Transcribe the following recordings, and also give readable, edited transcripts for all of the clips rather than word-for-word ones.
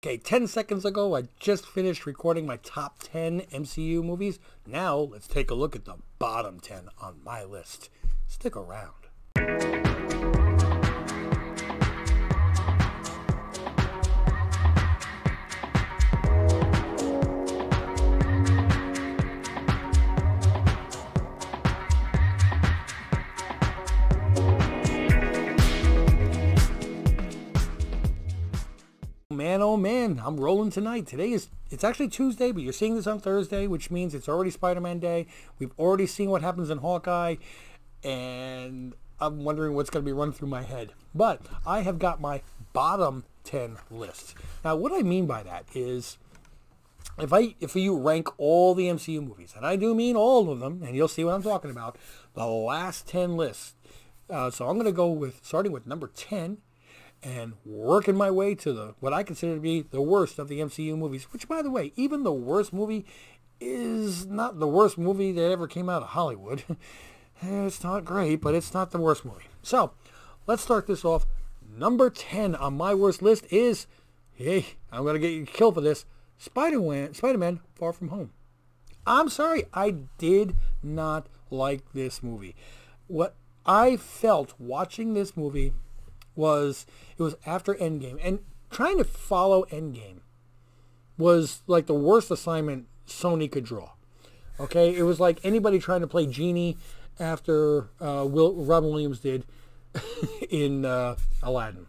Okay, 10 seconds ago, I just finished recording my top 10 MCU movies. Now, let's take a look at the bottom 10 on my list. Stick around. Man, oh man, I'm rolling tonight. It's actually Tuesday, but you're seeing this on Thursday, which means it's already Spider-Man Day. We've already seen what happens in Hawkeye, and I'm wondering what's going to be running through my head. But I have got my bottom 10 list. Now, what I mean by that is, if you rank all the MCU movies, and I do mean all of them, and you'll see what I'm talking about, the last 10 lists. So I'm going to go starting with number 10, and working my way to what I consider to be the worst of the MCU movies, which, by the way, even the worst movie is not the worst movie that ever came out of Hollywood. It's not great, but it's not the worst movie. So, let's start this off. Number 10 on my worst list is, hey, I'm going to get you killed for this, Spider-Man Far From Home. I'm sorry, I did not like this movie. What I felt watching this movie was after Endgame, and trying to follow Endgame was like the worst assignment Sony could draw. Okay, it was like anybody trying to play Genie after Robin Williams did in Aladdin.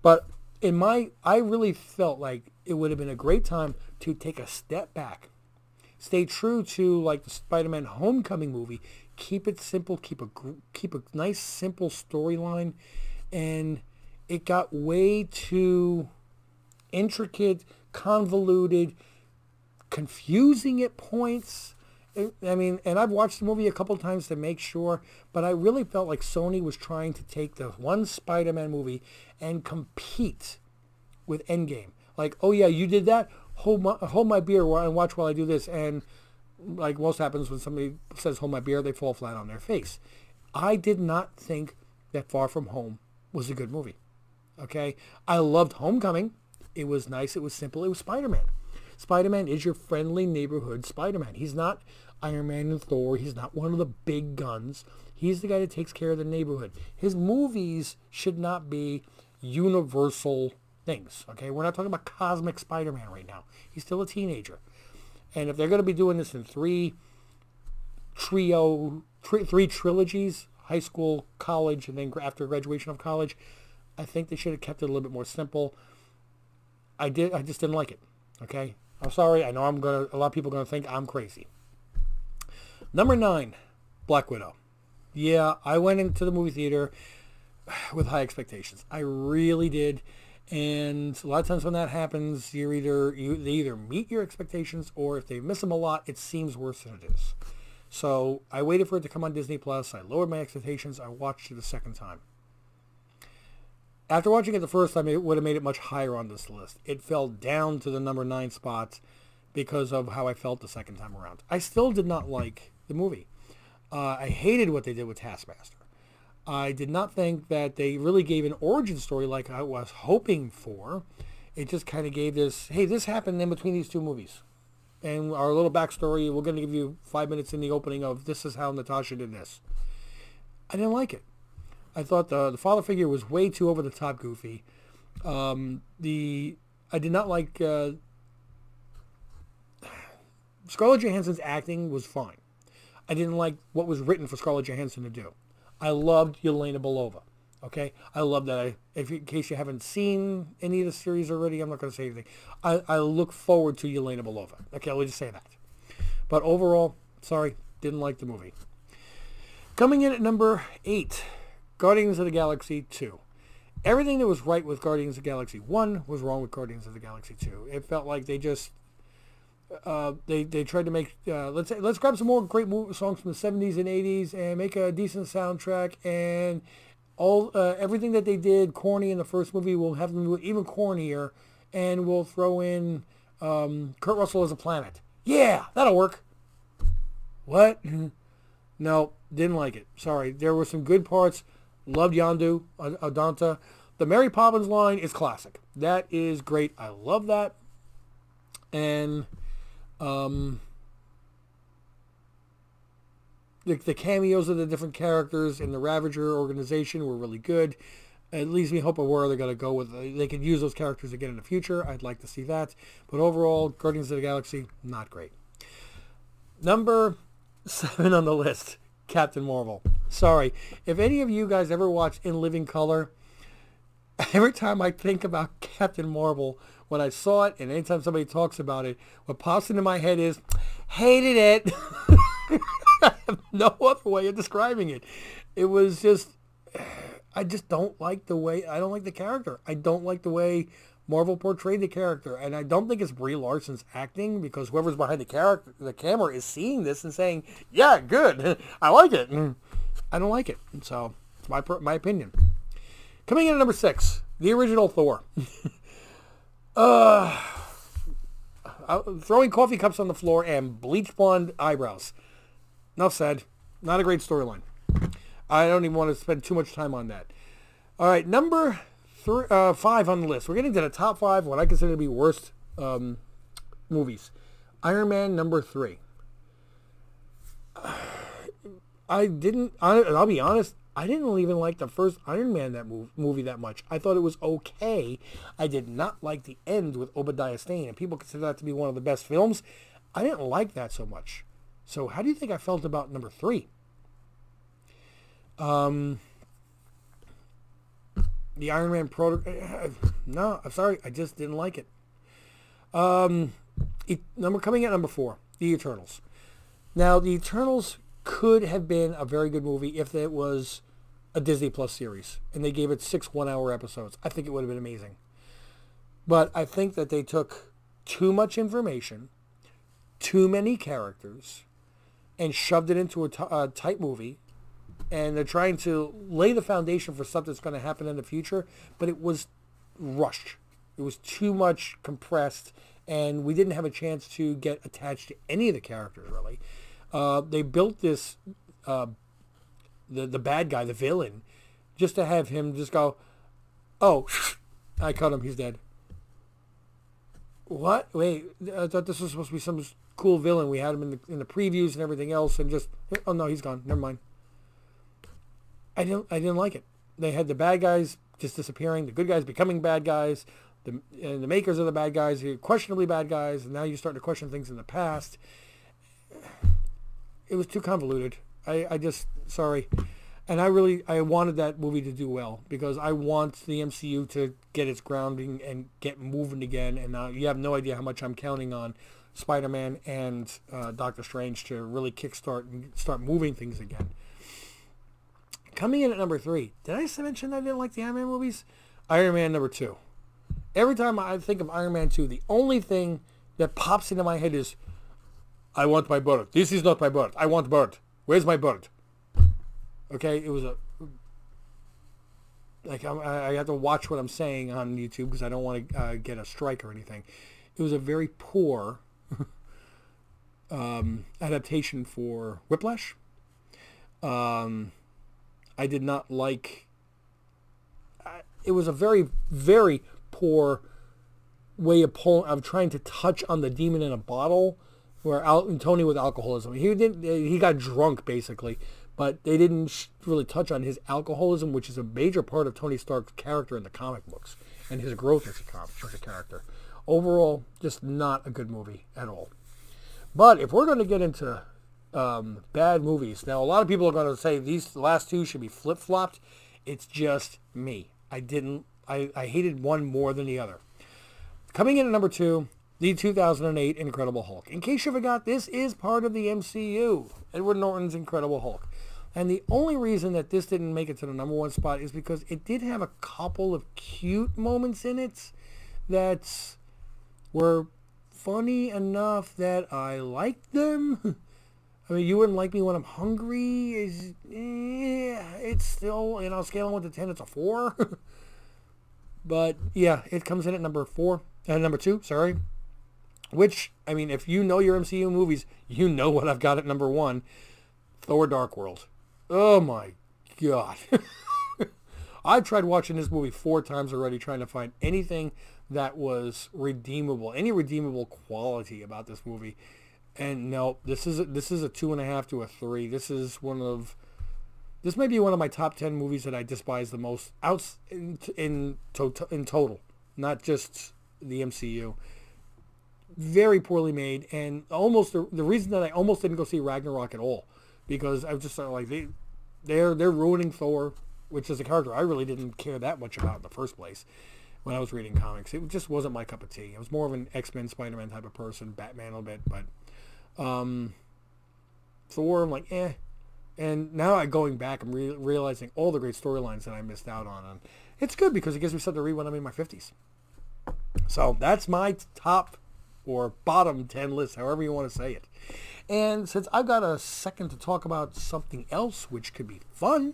But I really felt like it would have been a great time to take a step back, stay true to like the Spider-Man Homecoming movie, keep it simple, keep a nice simple storyline. And it got way too intricate, convoluted, confusing at points. And I've watched the movie a couple times to make sure, but I really felt like Sony was trying to take the one Spider-Man movie and compete with Endgame. Like, oh yeah, you did that? Hold my beer and watch while I do this. And like most happens when somebody says hold my beer, they fall flat on their face. I did not think that Far From Home was a good movie. Okay? I loved Homecoming. It was nice. It was simple. It was Spider-Man. Spider-Man is your friendly neighborhood Spider-Man. He's not Iron Man and Thor. He's not one of the big guns. He's the guy that takes care of the neighborhood. His movies should not be universal things. Okay? We're not talking about cosmic Spider-Man right now. He's still a teenager. And if they're going to be doing this in three trilogies, high school, college, and then after graduation of college, I think they should have kept it a little bit more simple. I just didn't like it. Okay? I'm sorry. I know a lot of people are going to think I'm crazy. Number 9, Black Widow. Yeah, I went into the movie theater with high expectations. I really did. And a lot of times when that happens, they either meet your expectations, or if they miss them a lot, it seems worse than it is. So I waited for it to come on Disney Plus. I lowered my expectations. I watched it a second time. After watching it the first time, it would have made it much higher on this list. It fell down to the number 9 spot because of how I felt the second time around. I still did not like the movie. I hated what they did with Taskmaster. I did not think that they really gave an origin story like I was hoping for. It just kind of gave this, hey, this happened in between these two movies. And our little backstory, we're going to give you 5 minutes in the opening of this is how Natasha did this. I didn't like it. I thought the father figure was way too over the top goofy. I did not like Scarlett Johansson's acting was fine. I didn't like what was written for Scarlett Johansson to do. I loved Yelena Belova. Okay, I love that. In case you haven't seen any of the series already, I'm not going to say anything. I look forward to Yelena Belova. Okay, I'll just say that. But overall, sorry, didn't like the movie. Coming in at number 8, Guardians of the Galaxy 2. Everything that was right with Guardians of the Galaxy 1 was wrong with Guardians of the Galaxy 2. It felt like they just they tried to make let's grab some more great songs from the 70s and 80s and make a decent soundtrack, and all everything that they did corny in the first movie, we'll have them do it even cornier, and we'll throw in Kurt Russell as a planet. Yeah, that'll work. What? No, didn't like it. Sorry. There were some good parts. Loved Yondu, Adanta, the Mary Poppins line is classic. That is great. I love that. And the cameos of the different characters in the Ravager organization were really good. It leaves me hope of where they're going to go with. They could use those characters again in the future. I'd like to see that. But overall, Guardians of the Galaxy, not great. Number 7 on the list, Captain Marvel. Sorry. If any of you guys ever watch In Living Color, every time I think about Captain Marvel, when I saw it, and anytime somebody talks about it, what pops into my head is, hated it. I have no other way of describing it. It was just, I just don't like the way, I don't like the character. I don't like the way Marvel portrayed the character. And I don't think it's Brie Larson's acting, because whoever's behind the camera is seeing this and saying, yeah, good. I like it. I don't like it. So it's my opinion. Coming in at number 6, the original Thor. Throwing coffee cups on the floor and bleach blonde eyebrows. Enough said. Not a great storyline. I don't even want to spend too much time on that. All right, number 5 on the list. We're getting to the top 5, what I consider to be worst movies. Iron Man number 3. I'll be honest, I didn't even like the first Iron Man movie that much. I thought it was okay. I did not like the end with Obadiah Stane, and people consider that to be one of the best films. I didn't like that so much. So how do you think I felt about number 3? The Iron Man no, I'm sorry. I just didn't like it. Coming at number 4, The Eternals. Now, The Eternals could have been a very good movie if it was a Disney Plus series and they gave it 6 one-hour episodes. I think it would have been amazing. But I think that they took too much information, too many characters, and shoved it into a tight movie. And they're trying to lay the foundation for stuff that's going to happen in the future, but it was rushed. It was too much compressed, and we didn't have a chance to get attached to any of the characters, really. They built this, the bad guy, the villain, just to have him just go, oh, I cut him, he's dead. What? Wait, I thought this was supposed to be some cool villain. We had him in the previews and everything else, and just, oh no, he's gone. Never mind. I didn't like it. They had the bad guys just disappearing, the good guys becoming bad guys, the makers of the bad guys, questionably bad guys, and now you're starting to question things in the past. It was too convoluted. I just, sorry. And I wanted that movie to do well, because I want the MCU to get its grounding and get moving again. And you have no idea how much I'm counting on Spider-Man and Doctor Strange to really kickstart and start moving things again. Coming in at number 3, did I mention I didn't like the Iron Man movies? Iron Man number 2. Every time I think of Iron Man 2, the only thing that pops into my head is, I want my bird. This is not my bird. I want bird. Where's my bird? Okay, it was I have to watch what I'm saying on YouTube because I don't want to get a strike or anything. It was a very poor adaptation for Whiplash. I did not like. It was a very, very poor way of trying to touch on the demon in a bottle, where Tony with alcoholism. He got drunk basically, but they didn't really touch on his alcoholism, which is a major part of Tony Stark's character in the comic books and his growth as a character. Overall, just not a good movie at all. But if we're going to get into bad movies. Now, a lot of people are going to say these last 2 should be flip-flopped. It's just me. I hated one more than the other. Coming in at number 2, the 2008 Incredible Hulk. In case you forgot, this is part of the MCU. Edward Norton's Incredible Hulk. And the only reason that this didn't make it to the number 1 spot is because it did have a couple of cute moments in it that were funny enough that I liked them. I mean, you wouldn't like me when I'm hungry. It's still, scale of 1 to 10, it's a 4. But yeah, it comes in at number 2, sorry. Which, I mean, if you know your MCU movies, you know what I've got at number 1. Thor: Dark World. Oh my God. I tried watching this movie 4 times already, trying to find anything that was redeemable, any redeemable quality about this movie. And no, this is a 2.5 to a 3. This may be one of my top 10 movies that I despise the most in total, not just the MCU. Very poorly made, and almost the reason that I almost didn't go see Ragnarok at all, because I was just like, they're ruining Thor, which is a character I really didn't care that much about in the first place when I was reading comics. It just wasn't my cup of tea. I was more of an X-Men, Spider-Man type of person, Batman a bit, but Thor, I'm like, eh. And now going back, I'm realizing all the great storylines that I missed out on. And it's good because it gives me something to read when I'm in my 50s. So that's my top or bottom 10 list, however you want to say it. And since I've got a second to talk about something else, which could be fun,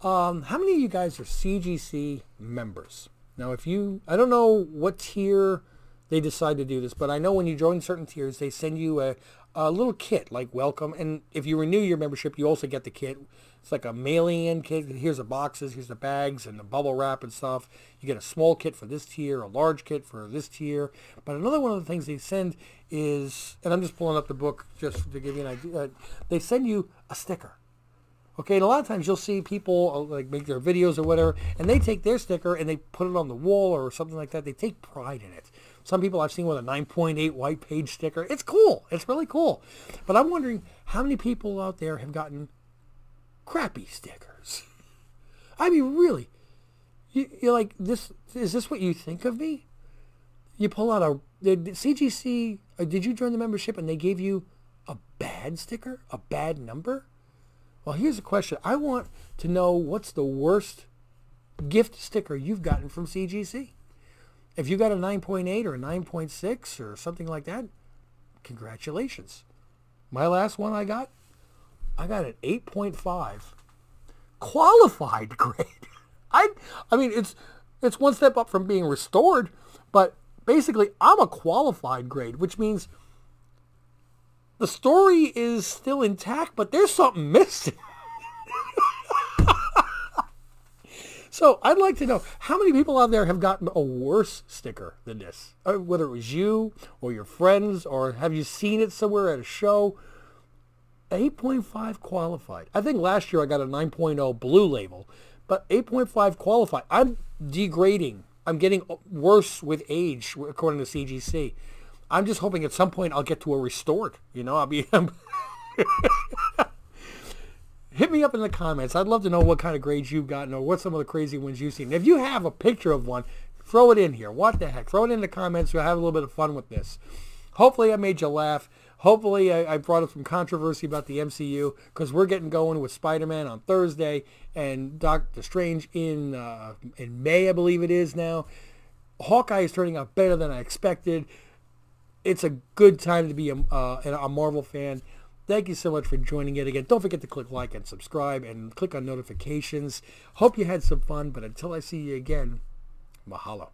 how many of you guys are CGC members? Now, I don't know what tier they decide to do this, but I know when you join certain tiers, they send you a little kit, like welcome. And if you renew your membership, you also get the kit. It's like a mailing in kit. Here's the boxes, here's the bags and the bubble wrap and stuff. You get a small kit for this tier, a large kit for this tier. But another one of the things they send is, and I'm just pulling up the book just to give you an idea, they send you a sticker. Okay, and a lot of times you'll see people like make their videos or whatever, and they take their sticker and they put it on the wall or something like that. They take pride in it. Some people I've seen with a 9.8 white page sticker. It's cool. It's really cool. But I'm wondering how many people out there have gotten crappy stickers. I mean, really, you're like, this is this what you think of me? You pull out the CGC. Did you join the membership and they gave you a bad sticker, a bad number? Well, here's a question. I want to know what's the worst gift sticker you've gotten from CGC. If you got a 9.8 or a 9.6 or something like that, congratulations. My last one I got an 8.5 qualified grade. I mean, it's one step up from being restored, but basically I'm a qualified grade, which means the story is still intact, but there's something missing. So I'd like to know how many people out there have gotten a worse sticker than this, whether it was you or your friends, or have you seen it somewhere at a show? 8.5 qualified. I think last year I got a 9.0 blue label, but 8.5 qualified. I'm degrading. I'm getting worse with age, according to CGC. I'm just hoping at some point I'll get to a restored. I'll be... Hit me up in the comments. I'd love to know what kind of grades you've gotten or what some of the crazy ones you've seen. If you have a picture of one, throw it in here. What the heck? Throw it in the comments. We'll have a little bit of fun with this. Hopefully I made you laugh. Hopefully I brought up some controversy about the MCU, because we're getting going with Spider-Man on Thursday and Doctor Strange in May, I believe it is now. Hawkeye is turning out better than I expected. It's a good time to be a Marvel fan. Thank you so much for joining it again. Don't forget to click like and subscribe and click on notifications. Hope you had some fun, but until I see you again, mahalo.